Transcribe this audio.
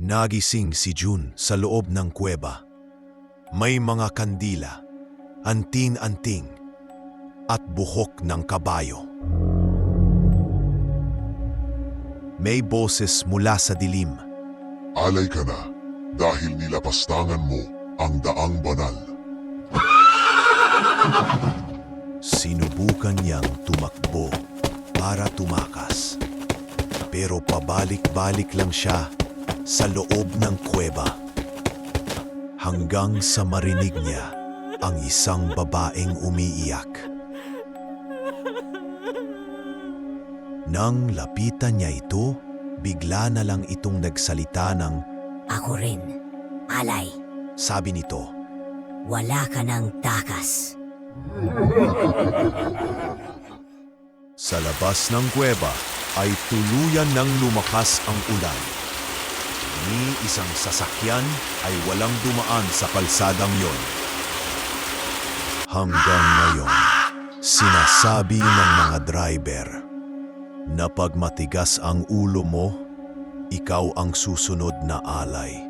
Nagising si June sa loob ng kuweba. May mga kandila, anting-anting, at buhok ng kabayo. May boses mula sa dilim. Alay ka na dahil nilapastangan mo ang daang banal. Sinubukan niyang tumakbo para tumakas. Pero pabalik-balik lang siya sa loob ng kuweba. Hanggang sa marinig niya ang isang babaeng umiiyak. Nang lapitan niya ito, bigla na lang itong nagsalita ng, Ako rin, Alay. sabi nito, Wala ka ng takas. sa labas ng kuweba ay tuluyan ng lumakas ang ulan. Ni isang sasakyan ay walang dumaan sa kalsadang yon. Hanggang ngayon, sinasabi ng mga driver na pag matigas ang ulo mo, ikaw ang susunod na alay.